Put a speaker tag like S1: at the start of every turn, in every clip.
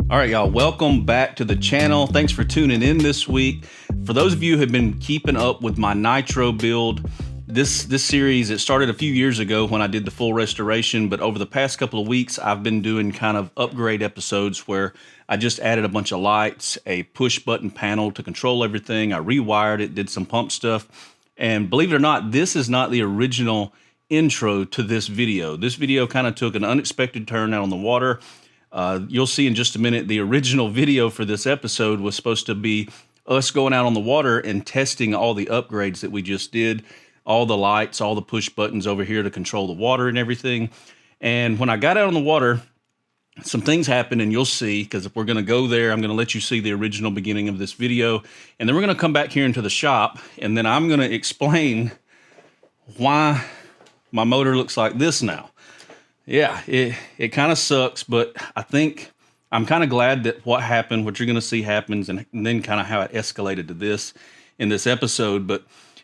S1: All right, y'all, welcome back to the channel. Thanks for tuning in this week. For those of you who have been keeping up with my nitro build, this series, it started a few years ago when I did the full restoration, but over the past couple of weeks, I've been doing kind of upgrade episodes where I just added a bunch of lights, a push button panel to control everything. I rewired it, did some pump stuff. And believe it or not, this is not the original intro to this video. This video kind of took an unexpected turn out on the water. You'll see in just a minute, the original video for this episode was supposed to be us going out on the water and testing all the upgrades that we just did, all the lights, all the push buttons over here to control the water and everything. And when I got out on the water, some things happened, and you'll see, because if we're going to go there, I'm going to let you see the original beginning of this video, and then we're going to come back here into the shop, and then I'm going to explain why my motor looks like this now. Yeah, it kind of sucks, but I think I'm kind of glad that what happened, what you're going to see happens, and then kind of how it escalated to this in this episode. But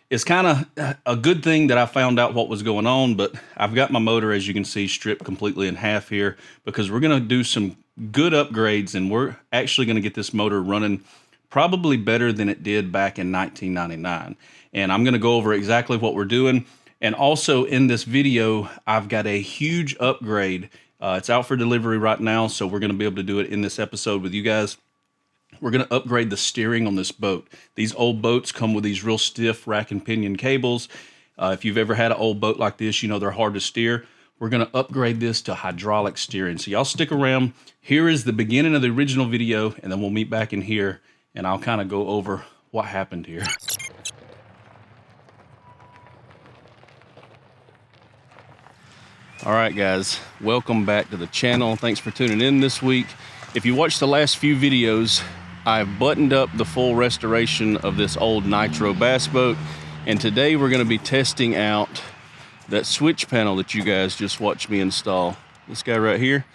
S1: it's kind of a good thing that I found out what was going on, but I've got my motor, as you can see, stripped completely in half here because we're going to do some good upgrades, and we're actually going to get this motor running probably better than it did back in 1999. And I'm going to go over exactly what we're doing. And also in this video, I've got a huge upgrade. It's out for delivery right now, so we're going to be able to do it in this episode with you guys. We're going to upgrade the steering on this boat. These old boats come with these real stiff rack and pinion cables. If you've ever had an old boat like this, you know they're hard to steer. We're going to upgrade this to hydraulic steering. So y'all stick around. Here is the beginning of the original video, and then we'll meet back in here, and I'll kind of go over what happened here. All right, guys, welcome back to the channel. Thanks for tuning in this week. If you watched the last few videos, I've buttoned up the full restoration of this old nitro bass boat, and today we're going to be testing out that switch panel that you guys just watched me install. This guy right here.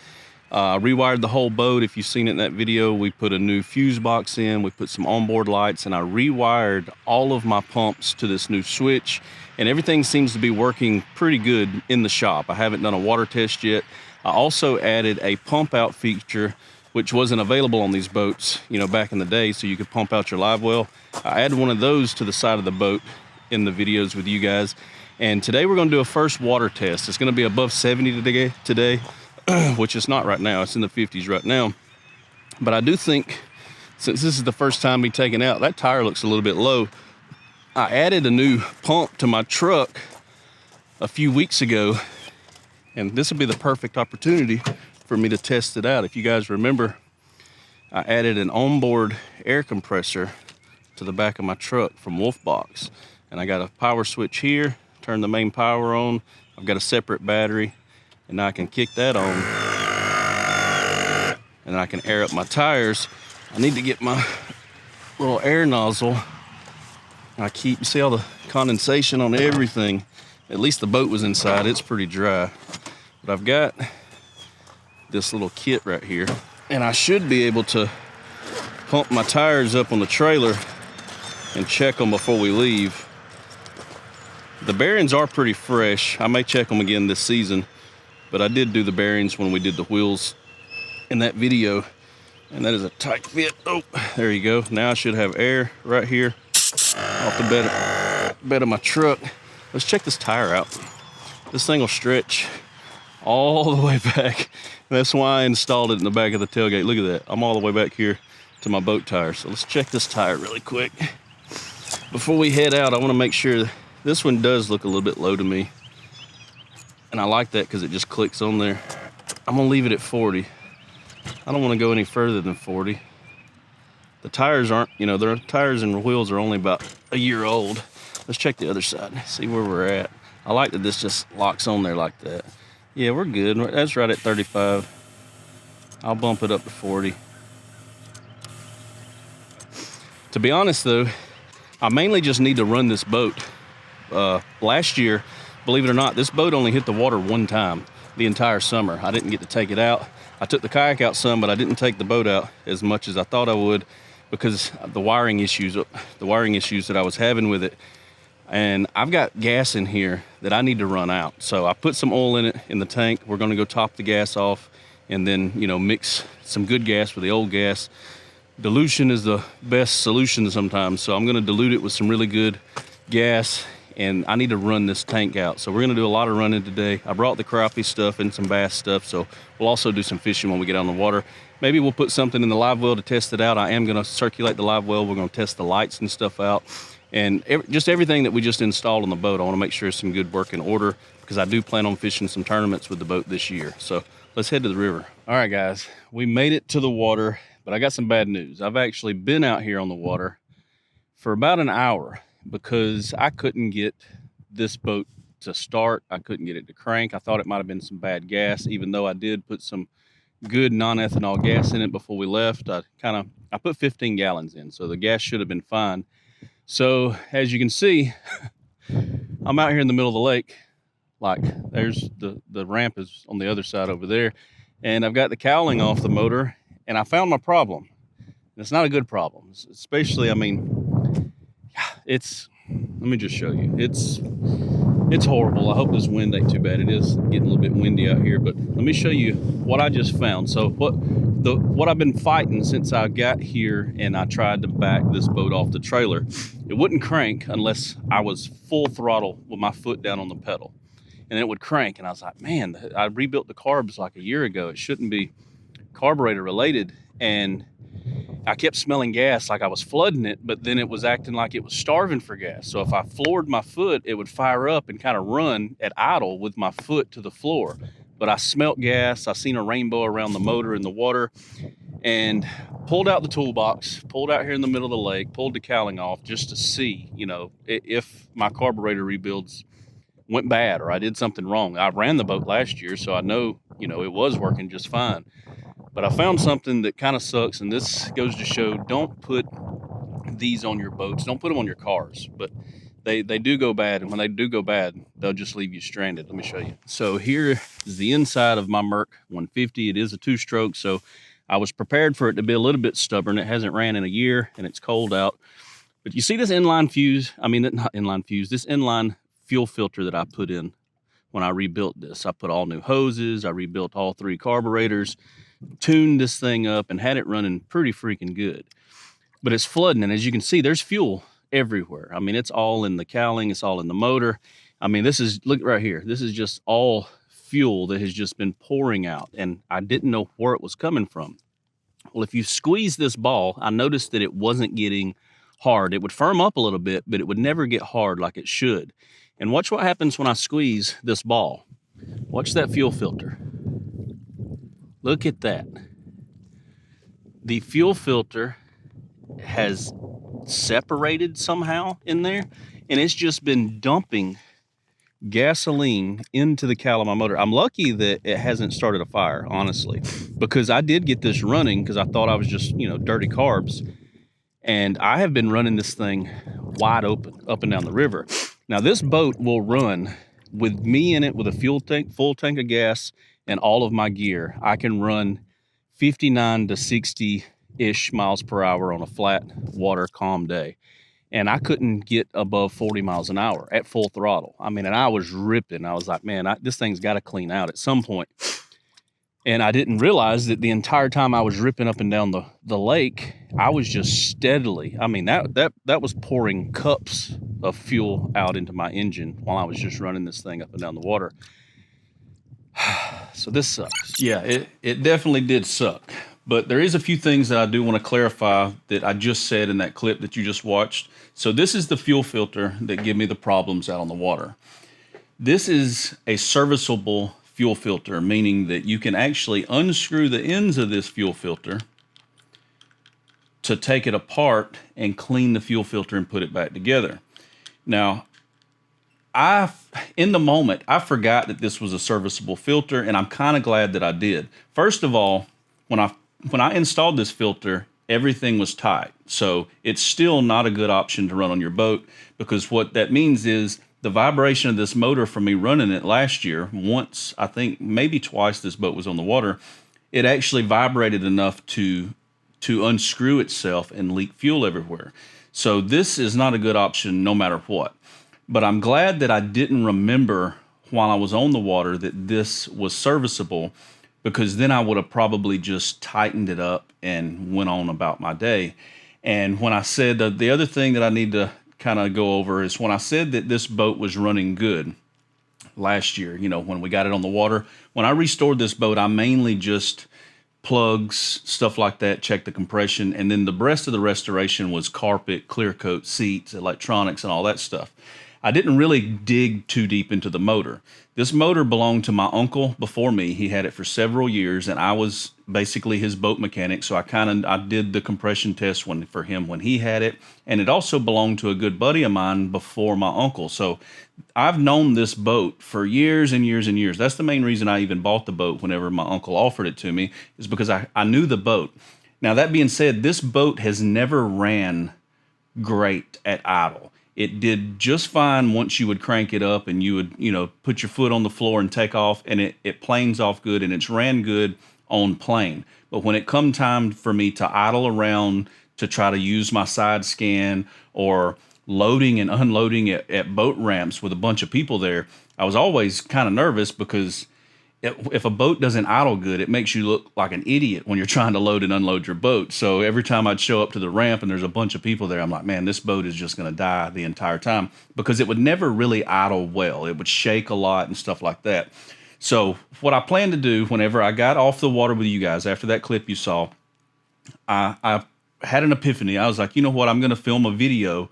S1: I rewired the whole boat. If you've seen it in that video, we put a new fuse box in, we put some onboard lights, and I rewired all of my pumps to this new switch, and everything seems to be working pretty good in the shop. I haven't done a water test yet. I also added a pump out feature, which wasn't available on these boats, you know, back in the day, so you could pump out your live well. I added one of those to the side of the boat in the videos with you guys. And today we're gonna do a first water test. It's gonna be above 70 today, which is not right now. It's in the 50s right now. But I do think, since this is the first time me taking out, that tire looks a little bit low. I added a new pump to my truck a few weeks ago, and this will be the perfect opportunity for me to test it out. If you guys remember, I added an onboard air compressor to the back of my truck from Wolfbox, and I got a power switch here, turn the main power on. I've got a separate battery, and now I can kick that on, and I can air up my tires. I need to get my little air nozzle. You see all the condensation on everything. At least the boat was inside, it's pretty dry. But I've got this little kit right here, and I should be able to pump my tires up on the trailer and check them before we leave. The bearings are pretty fresh. I may check them again this season, but I did do the bearings when we did the wheels in that video, and that is a tight fit. Oh, there you go. Now I should have air right here off the bed of my truck. Let's check this tire out. This thing will stretch all the way back. That's why I installed it in the back of the tailgate. Look at that. I'm all the way back here to my boat tire. So let's check this tire really quick. Before we head out, I want to make sure this one does look a little bit low to me. And I like that because it just clicks on there. I'm going to leave it at 40. I don't want to go any further than 40. The tires aren't, you know, their tires and wheels are only about a year old. Let's check the other side, see where we're at. I like that this just locks on there like that. Yeah, we're good. That's right at 35. I'll bump it up to 40. To be honest though, I mainly just need to run this boat. Last year, believe it or not, this boat only hit the water one time the entire summer. I didn't get to take it out. I took the kayak out some, but I didn't take the boat out as much as I thought I would because of the wiring issues that I was having with it. And I've got gas in here that I need to run out. So I put some oil in it in the tank. We're gonna go top the gas off and then, you know, mix some good gas with the old gas. Dilution is the best solution sometimes, so I'm gonna dilute it with some really good gas, and I need to run this tank out. So we're gonna do a lot of running today. I brought the crappie stuff and some bass stuff, so we'll also do some fishing when we get out on the water. Maybe we'll put something in the live well to test it out. I am gonna circulate the live well. We're gonna test the lights and stuff out. And just everything that we just installed on the boat, I wanna make sure it's some good working order, because I do plan on fishing some tournaments with the boat this year. So let's head to the river. All right, guys, we made it to the water, but I got some bad news. I've actually been out here on the water for about an hour because I couldn't get this boat to start. I couldn't get it to crank. I thought it might have been some bad gas, even though I did put some good non-ethanol gas in it before we left. I put 15 gallons in, so the gas should have been fine. So as you can see, I'm out here in the middle of the lake. Like, there's the ramp is on the other side over there, and I've got the cowling off the motor, and I found my problem. It's not a good problem, especially, I mean, let me just show you. It's horrible. I hope this wind ain't too bad. It is getting a little bit windy out here, but let me show you what I just found. So what I've been fighting since I got here and I tried to back this boat off the trailer, it wouldn't crank unless I was full throttle with my foot down on the pedal. And it would crank, and I was like, man, I rebuilt the carbs like a year ago. It shouldn't be carburetor related. And I kept smelling gas like I was flooding it, but then it was acting like it was starving for gas. So if I floored my foot, it would fire up and kind of run at idle with my foot to the floor. But I smelt gas. I seen a rainbow around the motor in the water, and pulled out the toolbox, pulled out here in the middle of the lake, pulled the cowling off just to see, you know, if my carburetor rebuilds went bad or I did something wrong. I ran the boat last year, so I know, you know, it was working just fine. But I found something that kind of sucks, and this goes to show, don't put these on your boats. Don't put them on your cars, but they do go bad, and when they do go bad, they'll just leave you stranded. Let me show you. So here is the inside of my Merc 150. It is a two-stroke, so I was prepared for it to be a little bit stubborn. It hasn't ran in a year, and it's cold out. But you see this inline fuse, this inline fuel filter that I put in when I rebuilt this. I put all new hoses, I rebuilt all 3 carburetors, tuned this thing up, and had it running pretty freaking good. But it's flooding, and as you can see, there's fuel everywhere. I mean, it's all in the cowling, it's all in the motor. I mean, look right here. This is just all fuel that has just been pouring out, and I didn't know where it was coming from. Well, if you squeeze this ball, I noticed that it wasn't getting hard. It would firm up a little bit, but it would never get hard like it should. And watch what happens when I squeeze this ball. Watch that fuel filter. Look at that. The fuel filter has separated somehow in there, and it's just been dumping gasoline into the cowl of my motor. I'm lucky that it hasn't started a fire, honestly, because I did get this running because I thought I was just, you know, dirty carbs. And I have been running this thing wide open up and down the river. Now, this boat will run with me in it with a full tank of gas and all of my gear. I can run 59 to 60-ish miles per hour on a flat water, calm day. And I couldn't get above 40 miles an hour at full throttle. I mean, and I was ripping. I was like, man, this thing's got to clean out at some point. And I didn't realize that the entire time I was ripping up and down the lake, I was just steadily, I mean, that was pouring cups of fuel out into my engine while I was just running this thing up and down the water. So this sucks. Yeah, it definitely did suck. But there is a few things that I do want to clarify that I just said in that clip that you just watched. So this is the fuel filter that give me the problems out on the water. This is a serviceable fuel filter, meaning that you can actually unscrew the ends of this fuel filter to take it apart and clean the fuel filter and put it back together. Now, in the moment, I forgot that this was a serviceable filter, and I'm kind of glad that I did. First of all, when I installed this filter, everything was tight. So it's still not a good option to run on your boat, because what that means is the vibration of this motor from me running it last year, once, I think maybe twice this boat was on the water, it actually vibrated enough to unscrew itself and leak fuel everywhere. So this is not a good option no matter what. But I'm glad that I didn't remember while I was on the water that this was serviceable, because then I would have probably just tightened it up and went on about my day. And when I said the other thing that I need to kind of go over is when I said that this boat was running good last year, you know, when we got it on the water, when I restored this boat, I mainly just plugs, stuff like that, check the compression, and then the rest of the restoration was carpet, clear coat, seats, electronics, and all that stuff. I didn't really dig too deep into the motor. This motor belonged to my uncle before me. He had it for several years, and I was basically his boat mechanic. So I did the compression test for him when he had it, and it also belonged to a good buddy of mine before my uncle. So I've known this boat for years and years and years. That's the main reason I even bought the boat whenever my uncle offered it to me, is because I knew the boat. Now, that being said, this boat has never ran great at idle. It did just fine once you would crank it up and you would, you know, put your foot on the floor and take off, and it planes off good, and it's ran good on plane. But when it come time for me to idle around to try to use my side scan or loading and unloading at boat ramps with a bunch of people there, I was always kind of nervous, because if a boat doesn't idle good, it makes you look like an idiot when you're trying to load and unload your boat. So every time I'd show up to the ramp and there's a bunch of people there, I'm like, man, this boat is just going to die the entire time, because it would never really idle well. It would shake a lot and stuff like that. So what I planned to do whenever I got off the water with you guys, after that clip you saw, I had an epiphany. I was like, you know what? I'm going to film a video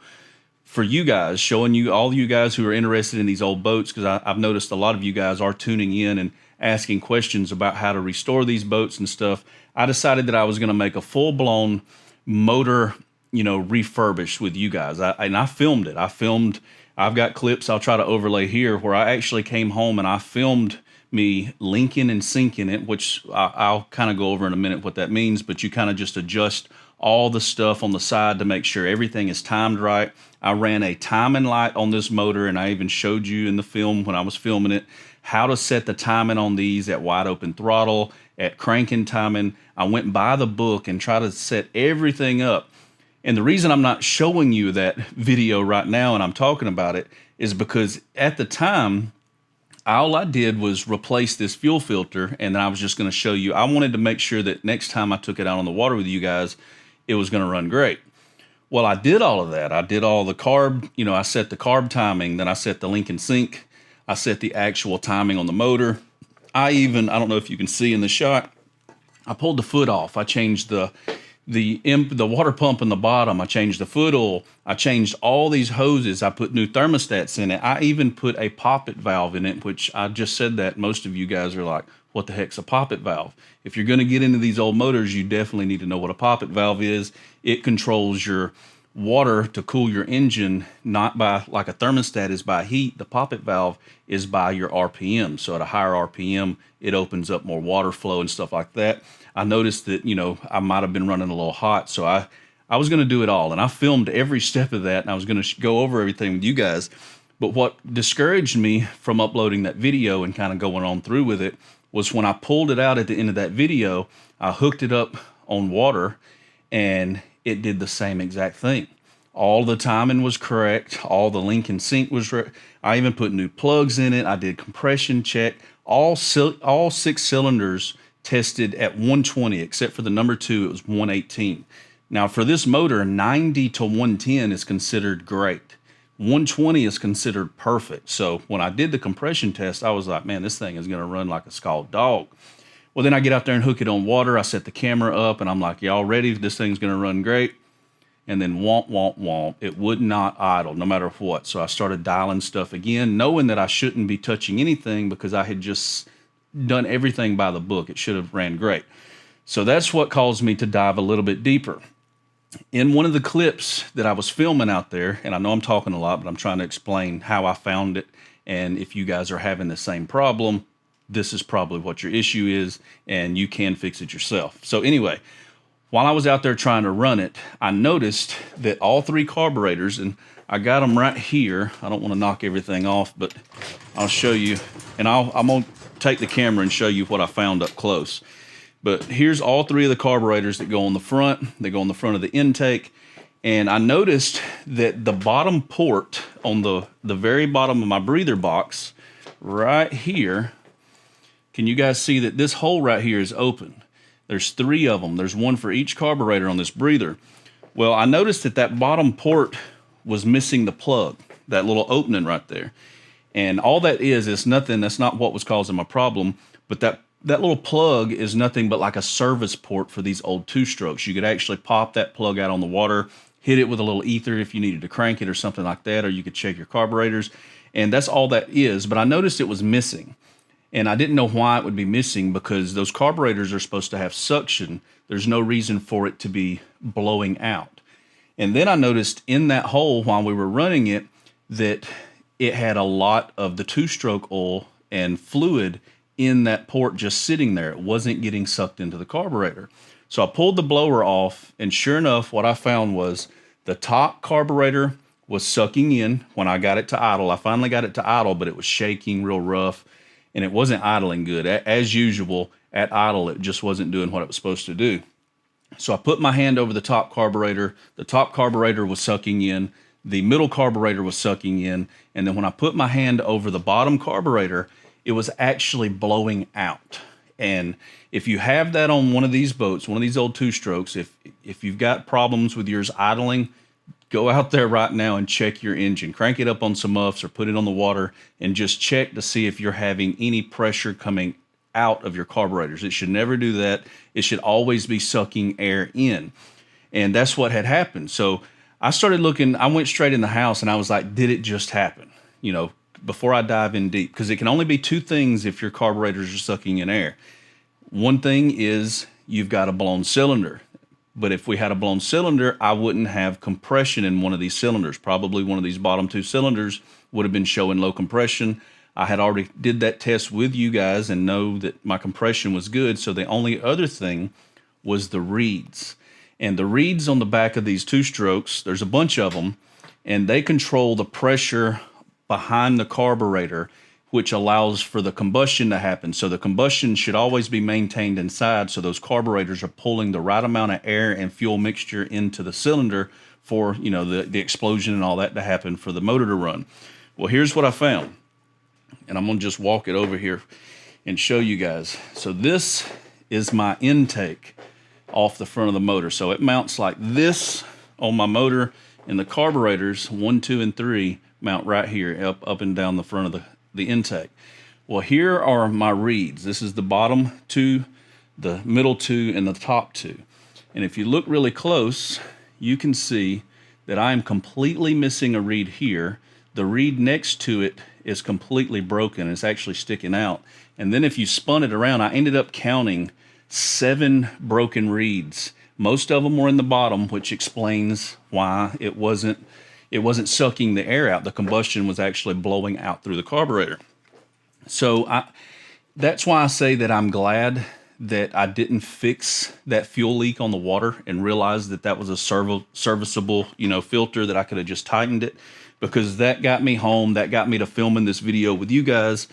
S1: for you guys, showing you, all you guys who are interested in these old boats, because I've noticed a lot of you guys are tuning in and asking questions about how to restore these boats and stuff. I decided that I was going to make a full-blown motor, you know, refurbished with you guys. And I filmed it. I've got clips I'll try to overlay here where I actually came home and I filmed me linking and sinking it, which I'll kind of go over in a minute what that means, but you kind of just adjust all the stuff on the side to make sure everything is timed right. I ran a timing light on this motor, and I even showed you in the film when I was filming it how to set the timing on these at wide open throttle, at cranking timing. I went by the book and tried to set everything up. And the reason I'm not showing you that video right now and I'm talking about it is because at the time, all I did was replace this fuel filter, and then I was just going to show you. I wanted to make sure that next time I took it out on the water with you guys, it was going to run great. Well, I did all of that. I did all the carb, you know, I set the carb timing, then I set the link and sync. I set the actual timing on the motor. I don't know if you can see in the shot, I pulled the foot off. I changed the water pump in the bottom. I changed the foot oil. I changed all these hoses. I put new thermostats in it. I even put a poppet valve in it, which I just said that most of you guys are like, what the heck's a poppet valve? If you're going to get into these old motors, you definitely need to know what a poppet valve is. It controls your water to cool your engine, not by like a thermostat is by heat. The poppet valve is by your RPM. So at a higher RPM, it opens up more water flow and stuff like that. I noticed that, you know, I might have been running a little hot, so I was going to do it all, and I filmed every step of that, and I was going to go over everything with you guys. But what discouraged me from uploading that video and kind of going on through with it was when I pulled it out at the end of that video, I hooked it up on water, and it did the same exact thing. All the timing was correct. All the link and sync was right. I even put new plugs in it. I did compression check. All 6 cylinders tested at 120, except for the number 2, it was 118. Now for this motor, 90 to 110 is considered great. 120 is considered perfect. So when I did the compression test, I was like, man, this thing is going to run like a scald dog. Well, then I get out there and hook it on water. I set the camera up, and I'm like, y'all ready? This thing's going to run great. And then womp, womp, womp. It would not idle no matter what. So I started dialing stuff again, knowing that I shouldn't be touching anything because I had just done everything by the book. It should have ran great. So that's what caused me to dive a little bit deeper. In one of the clips that I was filming out there, and I know I'm talking a lot, but I'm trying to explain how I found it. And if you guys are having the same problem, this is probably what your issue is, and you can fix it yourself. So anyway, while I was out there trying to run it, I noticed that all 3 carburetors, and I got them right here. I don't want to knock everything off, but I'll show you. And I'm going to take the camera and show you what I found up close. But here's all 3 of the carburetors that go on the front. They go on the front of the intake. And I noticed that the bottom port on the very bottom of my breather box right here can you guys see that this hole right here is open? There's 3 of them. There's one for each carburetor on this breather. Well, I noticed that that bottom port was missing the plug, that little opening right there. And all that is nothing. That's not what was causing my problem. But that little plug is nothing but like a service port for these old 2-strokes. You could actually pop that plug out on the water, hit it with a little ether if you needed to crank it or something like that, or you could check your carburetors. And that's all that is. But I noticed it was missing. And I didn't know why it would be missing, because those carburetors are supposed to have suction. There's no reason for it to be blowing out. And then I noticed in that hole while we were running it that it had a lot of the 2-stroke oil and fluid in that port just sitting there. It wasn't getting sucked into the carburetor. So I pulled the blower off, and sure enough, what I found was the top carburetor was sucking in when I got it to idle. I finally got it to idle, but it was shaking real rough, and it wasn't idling good. As usual, at idle, it just wasn't doing what it was supposed to do. So I put my hand over the top carburetor. The top carburetor was sucking in. The middle carburetor was sucking in. And then when I put my hand over the bottom carburetor, it was actually blowing out. And if you have that on one of these boats, one of these old 2-strokes, if you've got problems with yours idling, go out there right now and check your engine. Crank it up on some muffs or put it on the water and just check to see if you're having any pressure coming out of your carburetors. It should never do that. It should always be sucking air in. And that's what had happened. So I started looking, I went straight in the house and I was like, did it just happen? You know, before I dive in deep, because it can only be 2 things if your carburetors are sucking in air. One thing is you've got a blown cylinder. But if we had a blown cylinder, I wouldn't have compression in one of these cylinders. Probably one of these bottom 2 cylinders would have been showing low compression. I had already did that test with you guys and know that my compression was good. So the only other thing was the reeds. And the reeds on the back of these 2-strokes, there's a bunch of them, and they control the pressure behind the carburetor, which allows for the combustion to happen. So the combustion should always be maintained inside, so those carburetors are pulling the right amount of air and fuel mixture into the cylinder for, you know, the explosion and all that to happen for the motor to run. Well, here's what I found. And I'm going to just walk it over here and show you guys. So this is my intake off the front of the motor. So it mounts like this on my motor, and the carburetors 1, 2, and 3 mount right here up and down the front of the intake. Well, here are my reeds. This is the bottom 2, the middle 2, and the top 2. And if you look really close, you can see that I am completely missing a reed here. The reed next to it is completely broken. It's actually sticking out. And then if you spun it around, I ended up counting 7 broken reeds. Most of them were in the bottom, which explains why it wasn't sucking the air out. The combustion was actually blowing out through the carburetor. So that's why I say that I'm glad that I didn't fix that fuel leak on the water and realize that that was a serviceable, you know, filter, that I could have just tightened it, because that got me home. That got me to filming this video with you guys,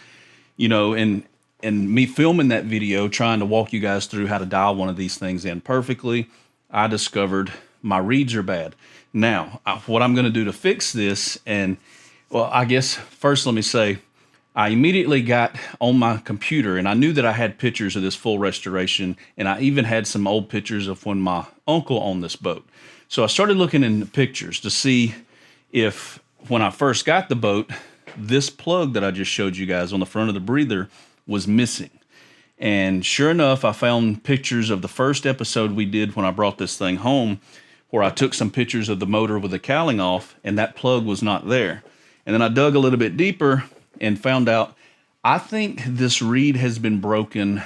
S1: you know, and me filming that video, trying to walk you guys through how to dial one of these things in perfectly. I discovered my reeds are bad. Now, what I'm going to do to fix this, and well, I guess first let me say, I immediately got on my computer, and I knew that I had pictures of this full restoration, and I even had some old pictures of when my uncle owned this boat. So I started looking in the pictures to see if, when I first got the boat, this plug that I just showed you guys on the front of the breather was missing. And sure enough, I found pictures of the first episode we did when I brought this thing home, where I took some pictures of the motor with the cowling off, and that plug was not there. And then I dug a little bit deeper and found out, I think this reed has been broken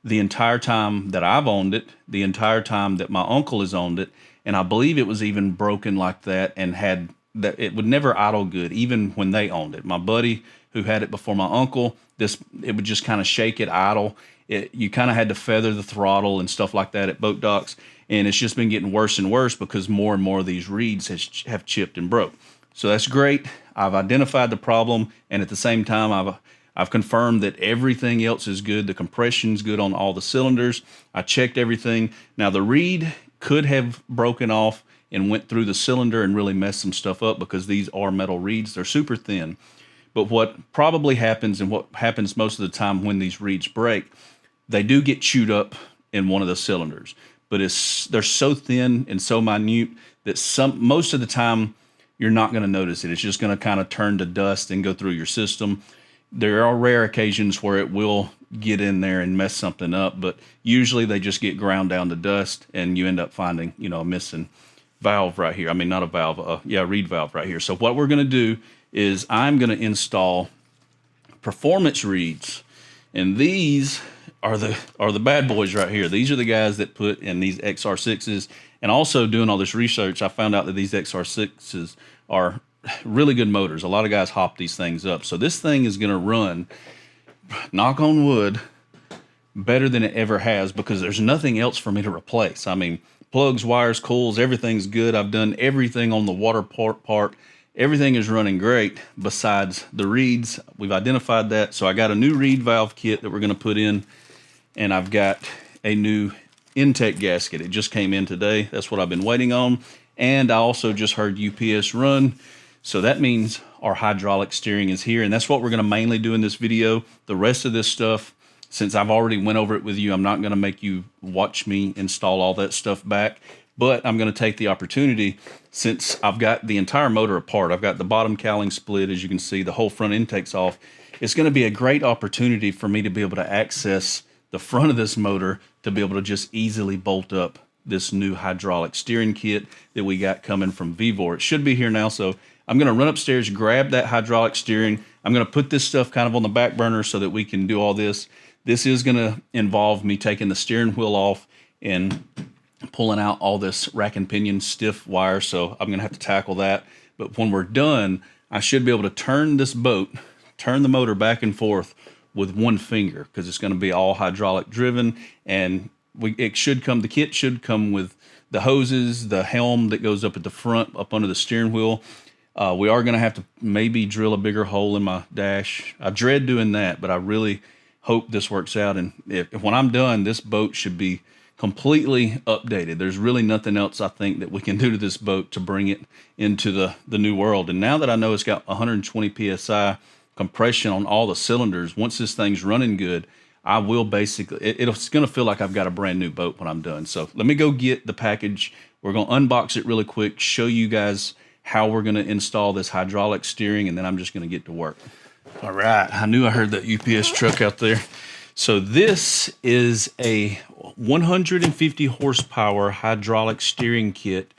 S1: the entire time that I've owned it, the entire time that my uncle has owned it, and I believe it was even broken like that, and had that it would never idle good, even when they owned it. My buddy who had it before my uncle, it would just kind of shake it idle. You kind of had to feather the throttle and stuff like that at boat docks, and it's just been getting worse and worse because more and more of these reeds have chipped and broke. So that's great. I've identified the problem, and at the same time, I've confirmed that everything else is good. The compression's good on all the cylinders. I checked everything. Now, the reed could have broken off and went through the cylinder and really messed some stuff up, because these are metal reeds. They're super thin. But what probably happens, and what happens most of the time when these reeds break, they do get chewed up in one of the cylinders. But they're so thin and so minute that most of the time you're not going to notice it. It's just going to kind of turn to dust and go through your system. There are rare occasions where it will get in there and mess something up, but usually they just get ground down to dust, and you end up finding, a missing valve right here. I mean, not a valve, reed valve right here. So what we're going to do is I'm going to install performance reeds, and these are the bad boys right here. These are the guys that put in these XR6s. And also doing all this research, I found out that these XR6s are really good motors. A lot of guys hop these things up. So this thing is going to run, knock on wood, better than it ever has, because there's nothing else for me to replace. I mean, plugs, wires, coils, everything's good. I've done everything on the water part. Everything is running great besides the reeds. We've identified that. So I got a new reed valve kit that we're going to put in, and I've got a new intake gasket. It just came in today. That's what I've been waiting on. And I also just heard UPS run. So that means our hydraulic steering is here, and that's what we're going to mainly do in this video. The rest of this stuff, since I've already went over it with you, I'm not going to make you watch me install all that stuff back. But I'm going to take the opportunity, since I've got the entire motor apart. I've got the bottom cowling split, as you can see, the whole front intake's off. It's going to be a great opportunity for me to be able to access the front of this motor to be able to just easily bolt up this new hydraulic steering kit that we got coming from Vevor. It should be here now, so I'm going to run upstairs, grab that hydraulic steering. I'm going to put this stuff kind of on the back burner so that we can do all this. This is going to involve me taking the steering wheel off and pulling out all this rack and pinion stiff wire, so I'm going to have to tackle that. But when we're done, I should be able to turn this boat, turn the motor back and forth with one finger, because it's going to be all hydraulic driven, and the kit should come with the hoses, the helm that goes up at the front, up under the steering wheel. We are going to have to maybe drill a bigger hole in my dash. I dread doing that, but I really hope this works out. And if when I'm done, this boat should be completely updated. There's really nothing else I think that we can do to this boat to bring it into the new world. And now that I know it's got 120 PSI compression on all the cylinders, once this thing's running good, I will basically, it's going to feel like I've got a brand new boat when I'm done. So let me go get the package. We're going to unbox it really quick, show you guys how we're going to install this hydraulic steering, and then I'm just going to get to work. All right, I knew I heard that UPS truck out there. So this is a 150 hydraulic steering kit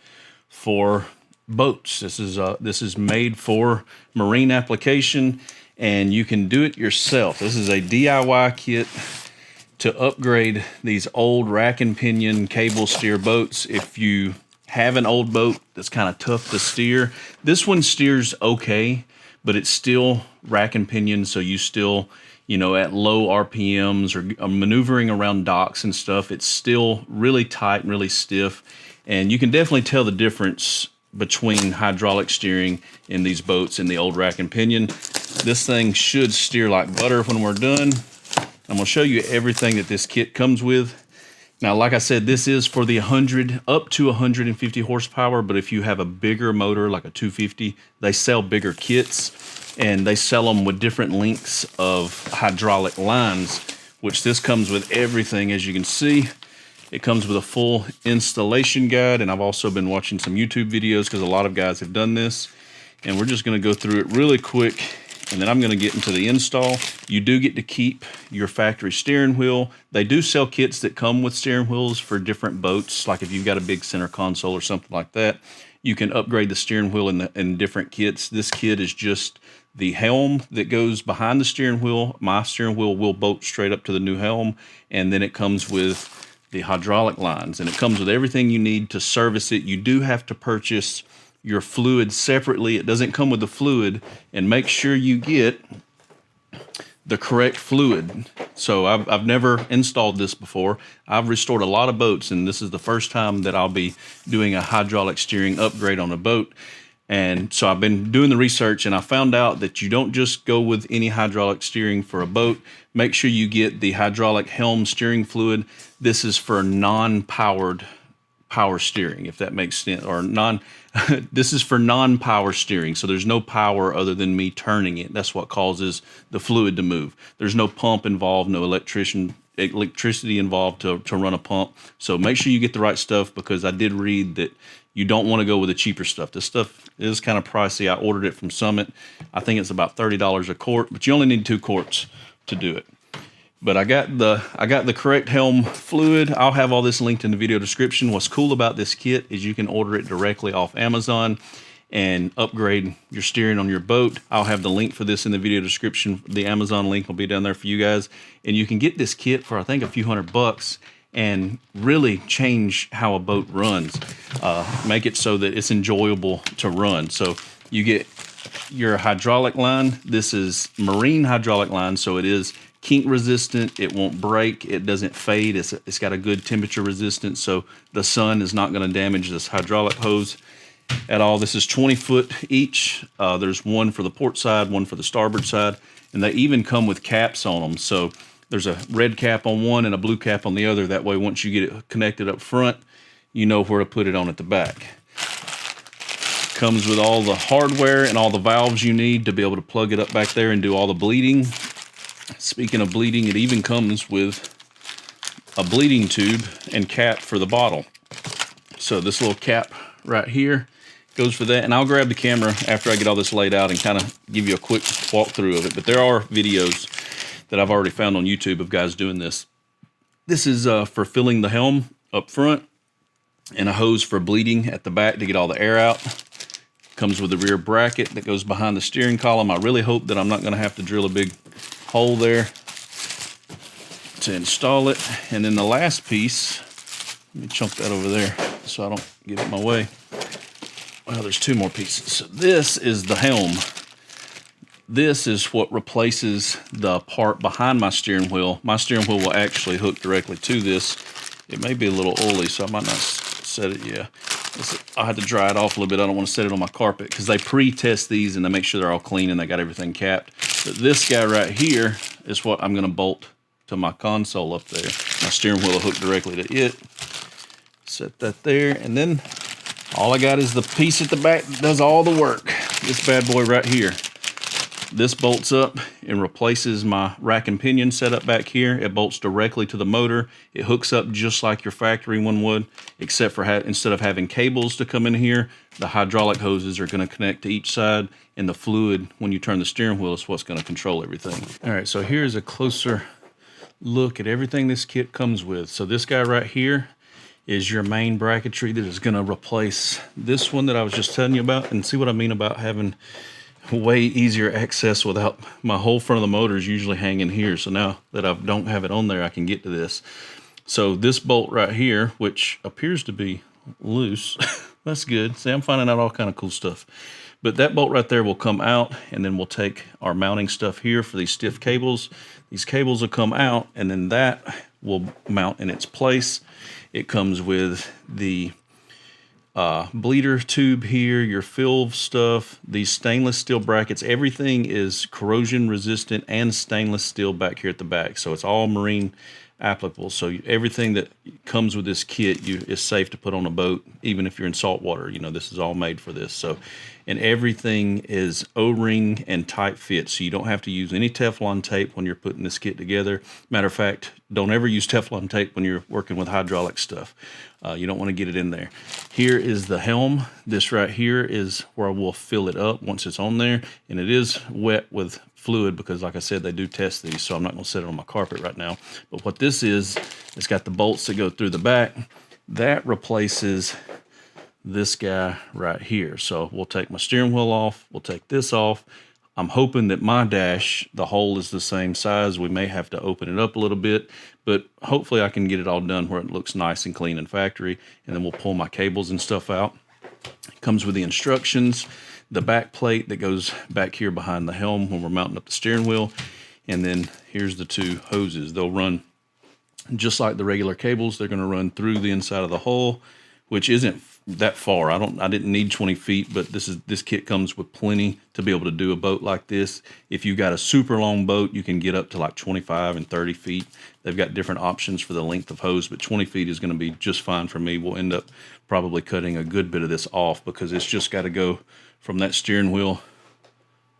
S1: for boats. This is made for marine application, and you can do it yourself. This is a DIY kit to upgrade these old rack and pinion cable steer boats. If you have an old boat that's kind of tough to steer, this one steers okay, but it's still rack and pinion, so you still, at low RPMs or maneuvering around docks and stuff, it's still really tight and really stiff. And you can definitely tell the difference between hydraulic steering in these boats and the old rack and pinion. This thing should steer like butter when we're done. I'm going to show you everything that this kit comes with. Now, like I said, this is for the up to 150 horsepower, but if you have a bigger motor, like a 250, they sell bigger kits, and they sell them with different lengths of hydraulic lines, which this comes with everything, as you can see. It comes with a full installation guide, and I've also been watching some YouTube videos because a lot of guys have done this, and we're just going to go through it really quick, and then I'm going to get into the install. You do get to keep your factory steering wheel. They do sell kits that come with steering wheels for different boats, like if you've got a big center console or something like that, you can upgrade the steering wheel in different kits. This kit is just the helm that goes behind the steering wheel. My steering wheel will bolt straight up to the new helm, and then it comes with the hydraulic lines, and it comes with everything you need to service it. You do have to purchase your fluid separately. It doesn't come with the fluid, and make sure you get the correct fluid. So I've never installed this before. I've restored a lot of boats, and this is the first time that I'll be doing a hydraulic steering upgrade on a boat. And so I've been doing the research, and I found out that you don't just go with any hydraulic steering for a boat. Make sure you get the hydraulic helm steering fluid. This is for non-powered power steering, if that makes sense, or this is for non-power steering. So there's no power other than me turning it. That's what causes the fluid to move. There's no pump involved, no electricity involved to run a pump. So make sure you get the right stuff, because I did read that you don't want to go with the cheaper stuff. This stuff is kind of pricey. I ordered it from Summit. I think it's about $30 a quart, but you only need 2 quarts to do it. But I got the correct helm fluid. I'll have all this linked in the video description. What's cool about this kit is you can order it directly off Amazon and upgrade your steering on your boat. I'll have the link for this in the video description. The Amazon link will be down there for you guys. And you can get this kit for, I think, a few $100 and really change how a boat runs. Make it so that it's enjoyable to run. So you get your hydraulic line. This is marine hydraulic line, so it is kink resistant. It won't break. It doesn't fade. It's got a good temperature resistance, so the sun is not going to damage this hydraulic hose at all. This is 20 foot each. There's one for the port side, one for the starboard side, and they even come with caps on them. So there's a red cap on one and a blue cap on the other. That way, once you get it connected up front, you know where to put it on at the back. Comes with all the hardware and all the valves you need to be able to plug it up back there and do all the bleeding. Speaking of bleeding, it even comes with a bleeding tube and cap for the bottle. So this little cap right here goes for that. And I'll grab the camera after I get all this laid out and kind of give you a quick walkthrough of it. But there are videos that I've already found on YouTube of guys doing this. This is for filling the helm up front, and a hose for bleeding at the back to get all the air out. Comes with a rear bracket that goes behind the steering column. I really hope that I'm not going to have to drill a big hole there to install it. And then the last piece, let me chunk that over there so I don't get it in my way. Well, there's 2 more pieces. So this is the helm. This is what replaces the part behind my steering wheel. My steering wheel will actually hook directly to this. It may be a little oily, so I might not set it yet. I'll have to dry it off a little bit. I don't want to set it on my carpet, because they pre-test these and they make sure they're all clean and they got everything capped. But this guy right here is what I'm going to bolt to my console up there. My steering wheel will hook directly to it. Set that there, and then all I got is the piece at the back that does all the work. This bad boy right here. This bolts up and replaces my rack and pinion setup back here. It bolts directly to the motor. It hooks up just like your factory one would, except for instead of having cables to come in here, the hydraulic hoses are going to connect to each side, and the fluid, when you turn the steering wheel, is what's going to control everything. All right, so here's a closer look at everything this kit comes with. So this guy right here is your main bracketry that is going to replace this one that I was just telling you about. And see what I mean about having way easier access without my whole front of the motor is usually hanging here. So now that I don't have it on there, I can get to this. So this bolt right here, which appears to be loose, that's good. See, I'm finding out all kind of cool stuff. But that bolt right there will come out, and then we'll take our mounting stuff here for these stiff cables. These cables will come out, and then that will mount in its place. It comes with the bleeder tube here, your fill stuff, these stainless steel brackets. Everything is corrosion resistant and stainless steel back here at the back. So it's all marine applicable. So everything that comes with this kit is safe to put on a boat, even if you're in salt water. You know, this is all made for this. So, and everything is O-ring and tight fit, so you don't have to use any Teflon tape when you're putting this kit together. Matter of fact, don't ever use Teflon tape when you're working with hydraulic stuff. You don't want to get it in there. Here is the helm. This right here is where we'll fill it up once it's on there, and it is wet with fluid because, like I said, they do test these, so I'm not going to set it on my carpet right now. But what this is, it's got the bolts that go through the back. That replaces this guy right here. So we'll take my steering wheel off. We'll take this off. I'm hoping that my dash, the hole is the same size. We may have to open it up a little bit, but hopefully I can get it all done where it looks nice and clean in factory, and then we'll pull my cables and stuff out. It comes with the instructions, the back plate that goes back here behind the helm when we're mounting up the steering wheel, and then here's the 2 hoses. They'll run just like the regular cables. They're going to run through the inside of the hull, which isn't that far. I didn't need 20 feet, but this kit comes with plenty to be able to do a boat like this. If you've got a super long boat, you can get up to like 25 and 30 feet. They've got different options for the length of hose, but 20 feet is going to be just fine for me. We'll end up probably cutting a good bit of this off because it's just got to go from that steering wheel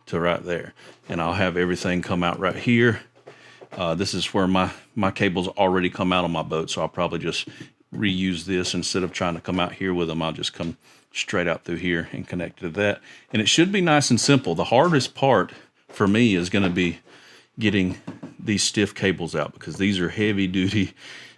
S1: to right there. And I'll have everything come out right here. This is where my cables already come out on my boat, so I'll probably just reuse this instead of trying to come out here with them. I'll just come straight out through here and connect to that. And it should be nice and simple. The hardest part for me is going to be getting these stiff cables out because these are heavy duty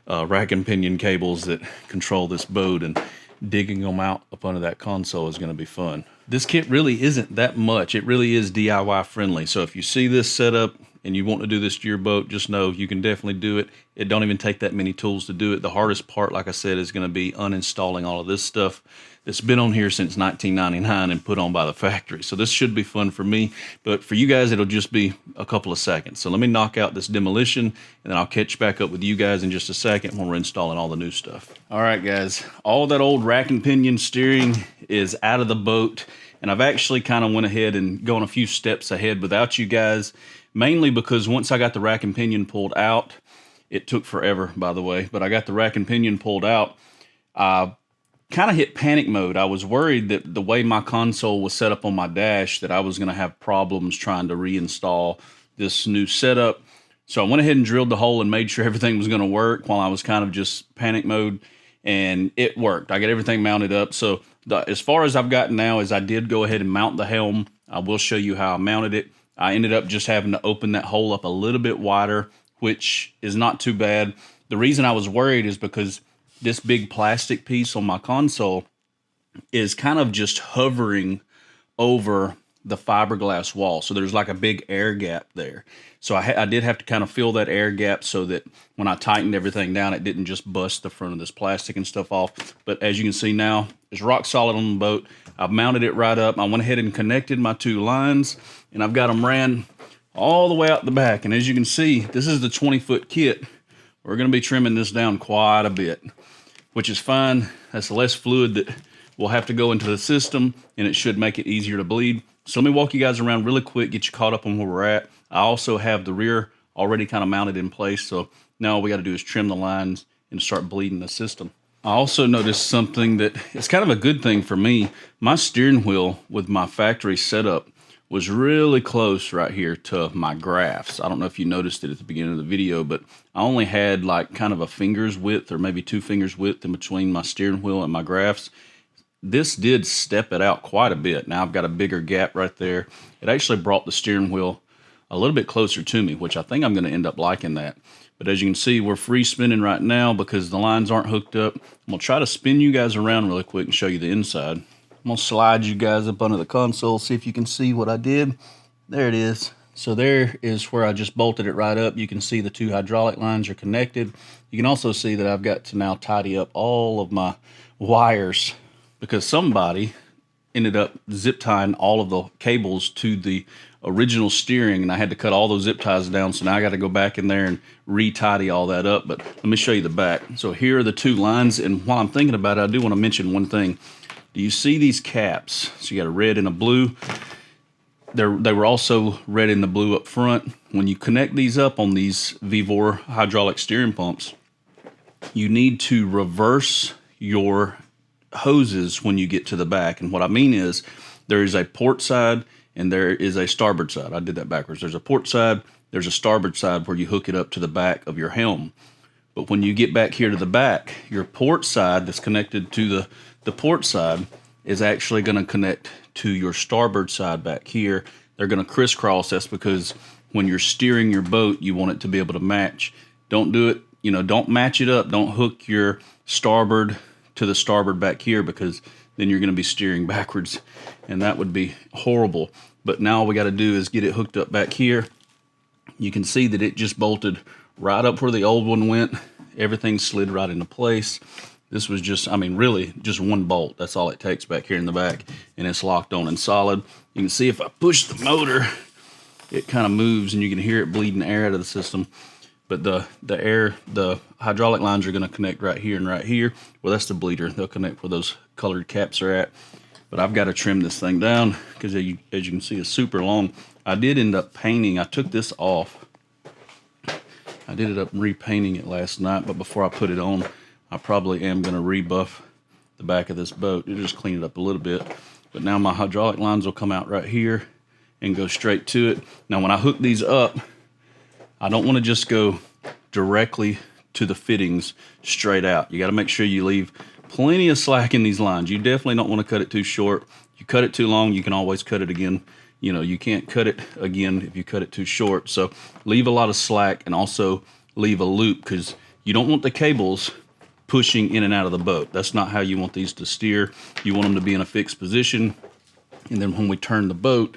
S1: rack and pinion cables that control this boat, and digging them out up under that console is going to be fun. This kit really isn't that much. It really is DIY friendly. So if you see this setup and you want to do this to your boat, just know you can definitely do it. It don't even take that many tools to do it. The hardest part, like I said, is going to be uninstalling all of this stuff that's been on here since 1999 and put on by the factory. So this should be fun for me, but for you guys, it'll just be a couple of seconds. So let me knock out this demolition, and then I'll catch back up with you guys in just a second when we're installing all the new stuff. All right, guys, all that old rack and pinion steering is out of the boat, and I've actually kind of went ahead and gone a few steps ahead without you guys, mainly because once I got the rack and pinion pulled out, it took forever, by the way, but I got the rack and pinion pulled out. I kind of hit panic mode. I was worried that the way my console was set up on my dash that I was going to have problems trying to reinstall this new setup. So I went ahead and drilled the hole and made sure everything was going to work while I was kind of just panic mode, and it worked. I got everything mounted up. So as far as I've gotten now is I did go ahead and mount the helm. I will show you how I mounted it. I ended up just having to open that hole up a little bit wider, which is not too bad. The reason I was worried is because this big plastic piece on my console is kind of just hovering over the fiberglass wall. So there's like a big air gap there. So I did have to kind of fill that air gap so that when I tightened everything down, it didn't just bust the front of this plastic and stuff off. But as you can see now, it's rock solid on the boat. I've mounted it right up. I went ahead and connected my two lines, and I've got them ran all the way out the back. And as you can see, this is the 20-foot kit. We're going to be trimming this down quite a bit, which is fine. That's less fluid that will have to go into the system, and it should make it easier to bleed. So let me walk you guys around really quick, get you caught up on where we're at. I also have the rear already kind of mounted in place, so now all we got to do is trim the lines and start bleeding the system. I also noticed something that is kind of a good thing for me. My steering wheel with my factory setup was really close right here to my graphs. I don't know if you noticed it at the beginning of the video, but I only had like kind of a finger's width or maybe 2 fingers width in between my steering wheel and my graphs. This did step it out quite a bit. Now I've got a bigger gap right there. It actually brought the steering wheel a little bit closer to me, which I think I'm going to end up liking that. But as you can see, we're free spinning right now because the lines aren't hooked up. I'm going to try to spin you guys around really quick and show you the inside. I'm going to slide you guys up under the console, see if you can see what I did. There it is. So there is where I just bolted it right up. You can see the 2 hydraulic lines are connected. You can also see that I've got to now tidy up all of my wires because somebody ended up zip tying all of the cables to the original steering, and I had to cut all those zip ties down. So now I got to go back in there and re-tidy all that up. But let me show you the back. So here are the 2 lines, and while I'm thinking about it, I do want to mention one thing. Do you see these caps? So you got a red and a blue. They were also red and the blue up front. When you connect these up on these Vevor hydraulic steering pumps, you need to reverse your hoses when you get to the back. And what I mean is there is a port side and there is a starboard side. I did that backwards. There's a port side, there's a starboard side where you hook it up to the back of your helm. But when you get back here to the back, your port side that's connected to the port side is actually going to connect to your starboard side back here. They're going to crisscross. That's because when you're steering your boat, you want it to be able to match. Don't do it, don't match it up. Don't hook your starboard to the starboard back here because then you're going to be steering backwards, and that would be horrible. But now all we got to do is get it hooked up back here. You can see that it just bolted right up where the old one went. Everything slid right into place. This was just, really just one bolt. That's all it takes back here in the back, and it's locked on and solid. You can see if I push the motor, it kind of moves, and you can hear it bleeding air out of the system. but the hydraulic lines are going to connect right here and right here. Well, that's the bleeder. They'll connect where those colored caps are at. But I've got to trim this thing down because as you can see, it's super long. I did end up painting. I took this off. I did end up repainting it last night, but before I put it on, I probably am going to rebuff the back of this boat. It'll just clean it up a little bit. But now my hydraulic lines will come out right here and go straight to it. Now when I hook these up, I don't want to just go directly to the fittings straight out. You got to make sure you leave plenty of slack in these lines. You definitely don't want to cut it too short. You cut it too long, you can always cut it again. You know, you can't cut it again if you cut it too short. So leave a lot of slack and also leave a loop, because you don't want the cables pushing in and out of the boat. That's not how you want these to steer. You want them to be in a fixed position. And then when we turn the boat,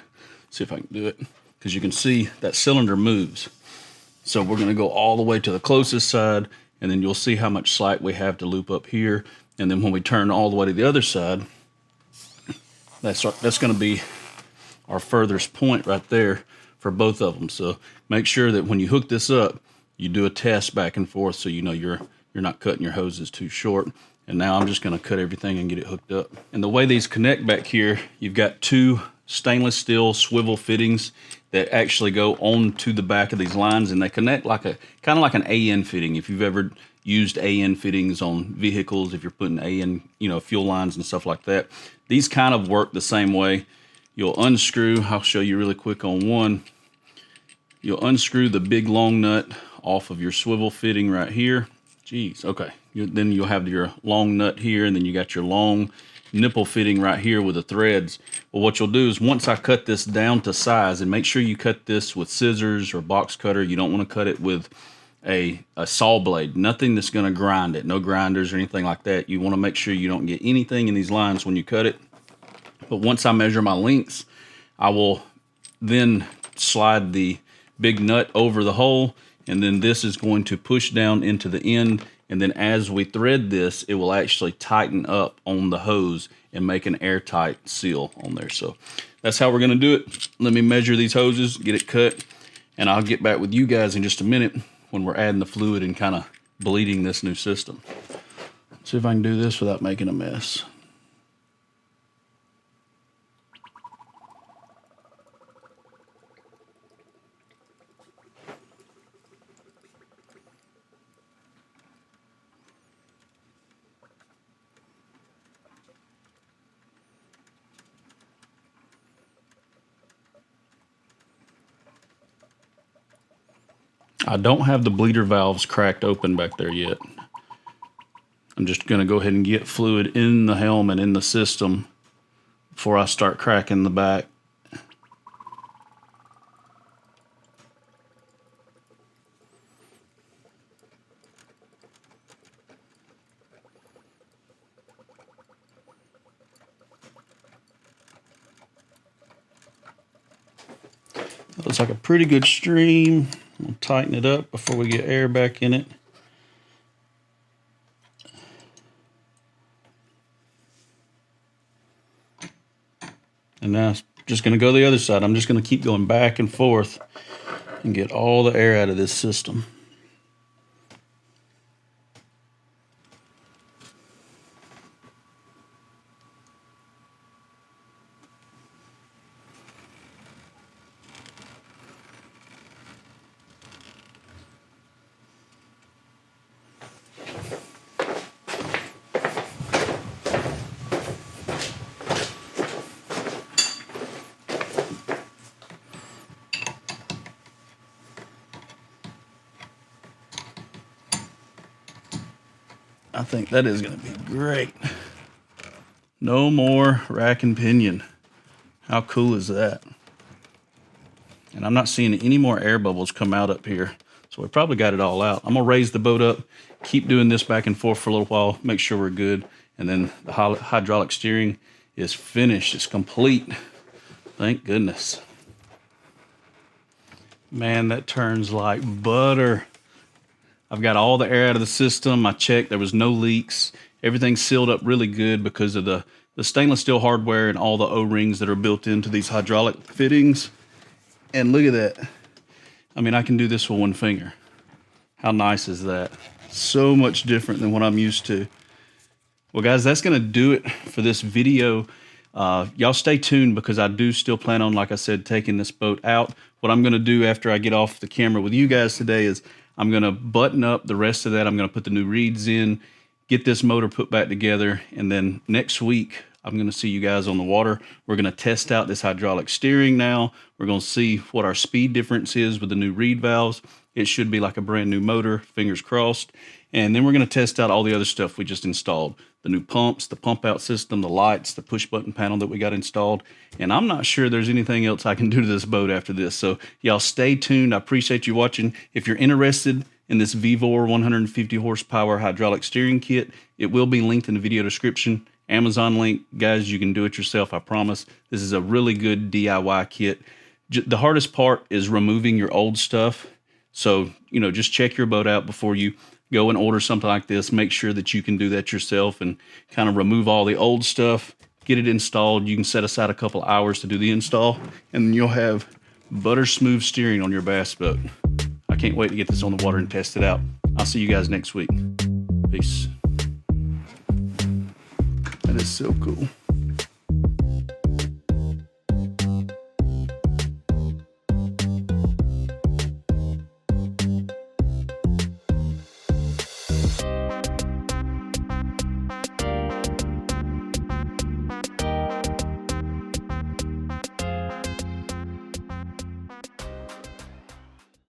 S1: see if I can do it, because you can see that cylinder moves. So we're going to go all the way to the closest side, and then you'll see how much slack we have to loop up here. And then when we turn all the way to the other side, that's going to be our furthest point right there for both of them. So make sure that when you hook this up, you do a test back and forth so you know you're not cutting your hoses too short. And now I'm just going to cut everything and get it hooked up. And the way these connect back here, you've got two stainless steel swivel fittings that actually go onto the back of these lines, and they connect like kind of like an AN fitting. If you've ever used AN fittings on vehicles, if you're putting AN, fuel lines and stuff like that, these kind of work the same way. You'll unscrew, I'll show you really quick on one. You'll unscrew the big long nut off of your swivel fitting right here. Geez, okay. Then you'll have your long nut here, and then you got your long nipple fitting right here with the threads. Well, what you'll do is once I cut this down to size, and make sure you cut this with scissors or box cutter. You don't want to cut it with a saw blade. Nothing that's going to grind it. No grinders or anything like that. You want to make sure you don't get anything in these lines when you cut it. But once I measure my lengths, I will then slide the big nut over the hole, and then this is going to push down into the end. And then as we thread this, it will actually tighten up on the hose and make an airtight seal on there. So that's how we're going to do it. Let me measure these hoses, get it cut, and I'll get back with you guys in just a minute when we're adding the fluid and kind of bleeding this new system. Let's see if I can do this without making a mess. I don't have the bleeder valves cracked open back there yet. I'm just going to go ahead and get fluid in the helm and in the system before I start cracking the back. Looks like a pretty good stream. We'll tighten it up before we get air back in it. And now it's just going to go the other side. I'm just going to keep going back and forth and get all the air out of this system. I think that is going to be great. No more rack and pinion. How cool is that? And I'm not seeing any more air bubbles come out up here. So we probably got it all out. I'm going to raise the boat up, keep doing this back and forth for a little while, make sure we're good. And then the hydraulic steering is finished. It's complete. Thank goodness. Man, that turns like butter. I've got all the air out of the system. I checked, there was no leaks. Everything's sealed up really good because of the stainless steel hardware and all the O-rings that are built into these hydraulic fittings. And look at that. I mean, I can do this with one finger. How nice is that? So much different than what I'm used to. Well, guys, that's going to do it for this video. Y'all stay tuned because I do still plan on, like I said, taking this boat out. What I'm going to do after I get off the camera with you guys today is I'm going to button up the rest of that. I'm going to put the new reeds in, get this motor put back together, and then next week I'm going to see you guys on the water. We're going to test out this hydraulic steering now. We're going to see what our speed difference is with the new reed valves. It should be like a brand new motor, fingers crossed. And then we're going to test out all the other stuff we just installed. The new pumps, the pump out system, the lights, the push button panel that we got installed. And I'm not sure there's anything else I can do to this boat after this. So y'all stay tuned. I appreciate you watching. If you're interested in this Vevor 150 horsepower hydraulic steering kit, it will be linked in the video description. Amazon link. Guys, you can do it yourself, I promise. This is a really good DIY kit. The hardest part is removing your old stuff. So, you know, just check your boat out before you go and order something like this. Make sure that you can do that yourself and kind of remove all the old stuff, get it installed. You can set aside a couple hours to do the install, and then you'll have butter smooth steering on your bass boat. I can't wait to get this on the water and test it out. I'll see you guys next week. Peace. That is so cool.